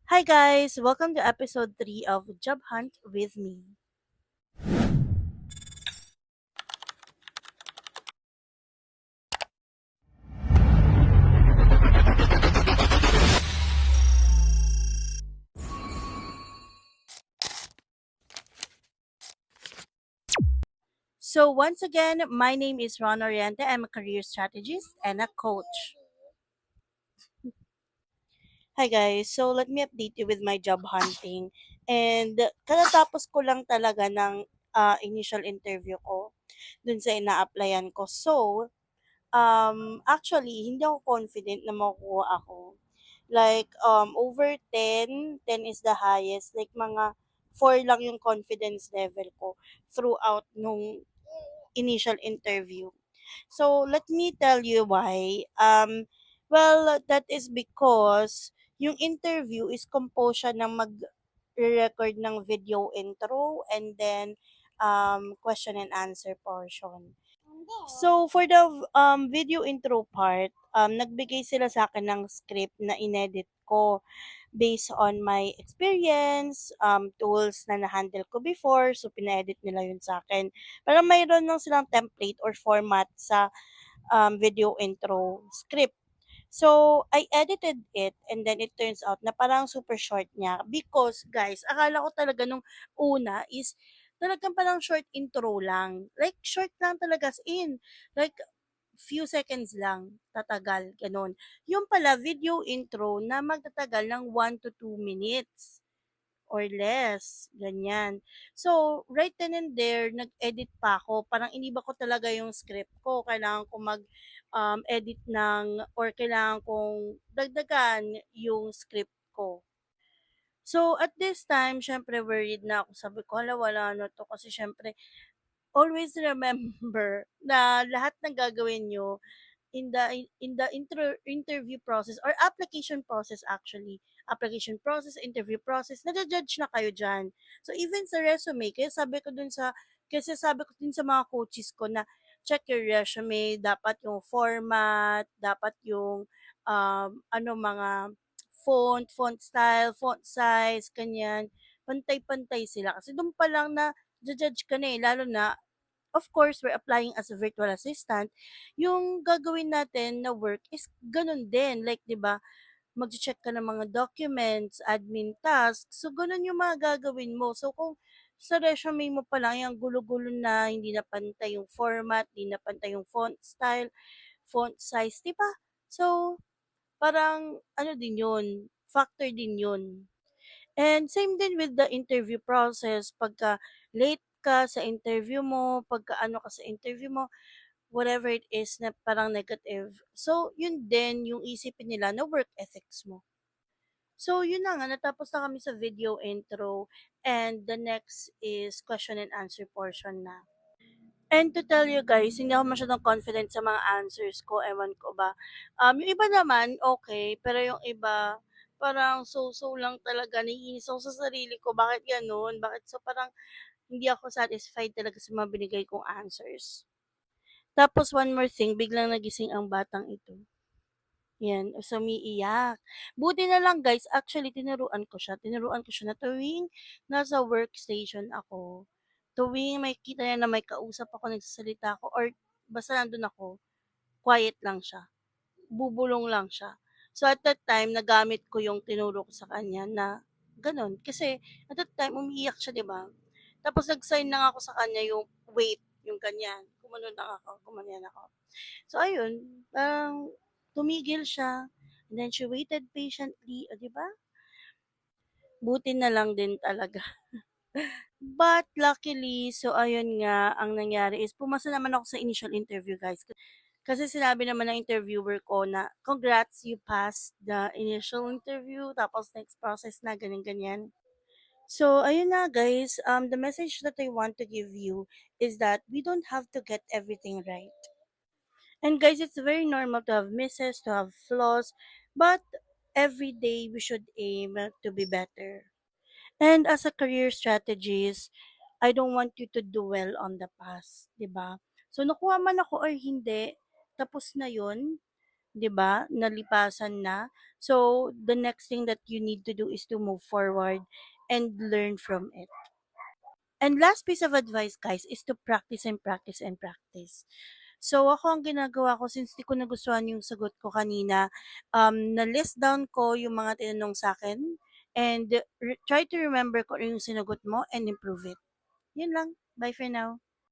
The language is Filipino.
Hi guys, welcome to episode 3 of Job Hunt with me. So once again, my name is Ron Oriente. I'm a career strategist and a coach. Hi guys, so let me update you with my job hunting. And katatapos ko lang talaga ng initial interview ko dun sa ina-applyan ko. So, actually, hindi ako confident na makukuha ako. Like, over 10 is the highest. Like, mga 4 lang yung confidence level ko throughout nung initial interview. So, let me tell you why. Well, that is because yung interview is composed siya ng mag-record ng video intro and then question and answer portion. So, for the video intro part, nagbigay sila sa akin ng script na inedit ko based on my experience, tools na na-handle ko before. So, pina-edit nila yun sa akin. Parang mayroon lang silang template or format sa video intro script. So, I edited it and then it turns out na parang super short niya because guys, akala ko talaga nung una is talagang parang short intro lang. Like short lang talaga as in. Like few seconds lang tatagal, ganun. Yung pala video intro na magtatagal ng 1 to 2 minutes or less, ganyan. So, right then and there, nag-edit pa ako. Parang iniba ko talaga yung script ko. Kailangan ko edit ng or kailangan kong dagdagan yung script ko. So, at this time, syempre worried na ako. Sabi ko, hala, wala na to. Kasi syempre, always remember na lahat ng gagawin nyo in the interview process or application process actually, application process, interview process, nade-judge na kayo diyan. So even sa resume, kasi sabi ko din sa mga coaches ko na check your resume, dapat yung format, dapat yung mga font style, font size, kanyan. Pantay-pantay sila kasi doon pa lang na judge ka na lalo na of course, we're applying as a virtual assistant, yung gagawin natin na work is ganun din. Like, di ba, mag-check ka ng mga documents, admin tasks. So, ganun yung mga gagawin mo. So, kung sa resume mo pa lang, yung gulo-gulo na, hindi na pantay yung format, hindi na pantay yung font style, font size, di ba? So, parang, ano din yun, factor din yun. And same din with the interview process. Pagka late ka sa interview mo, pagka ano ka sa interview mo, whatever it is na parang negative. So, yun din yung isipin nila na work ethics mo. So, yun na nga, natapos na kami sa video intro and the next is question and answer portion na. And to tell you guys, hindi ako masyadong confident sa mga answers ko, ewan ko ba. Yung iba naman, okay, pero yung iba, parang so-so lang talaga, naiinis ako sa sarili ko, bakit ganun, bakit so parang hindi ako satisfied talaga sa mga binigay kong answers. Tapos one more thing, biglang nagising ang batang ito. Yan, umiiyak. Buti na lang guys, actually tinuruan ko siya na tuwing nasa workstation ako, tuwing makikita niya na may kausap ako, nagsasalita ako or basta nandun ako, quiet lang siya, bubulong lang siya. So at that time, nagamit ko yung tinuro ko sa kanya na ganun. Kasi at that time, umiiyak siya, di ba? Tapos nag-sign lang ako sa kanya yung wait, yung ganyan. Kumanon lang ako, gumanyan ako. So ayun, tumigil siya. And then she waited patiently, o 'di ba? Buti na lang din talaga. But luckily, so ayun nga, ang nangyari is pumasa naman ako sa initial interview, guys. Kasi sinabi naman ng interviewer ko na, congrats, you passed the initial interview, tapos next process na, ganyan-ganyan. So, ayun na guys, the message that I want to give you is that we don't have to get everything right. And guys, it's very normal to have misses, to have flaws, but every day we should aim to be better. And as a career strategist, I don't want you to dwell on the past, 'di ba? So nakuha man ako or hindi, tapos na 'yon. 'di ba? Nalipasan na. So, the next thing that you need to do is to move forward and learn from it. And last piece of advice, guys, is to practice and practice and practice. So, ako ang ginagawa ko since di ko nagustuhan yung sagot ko kanina, na-list down ko yung mga tinanong sa akin and try to remember ko yung sinagot mo and improve it. Yun lang. Bye for now.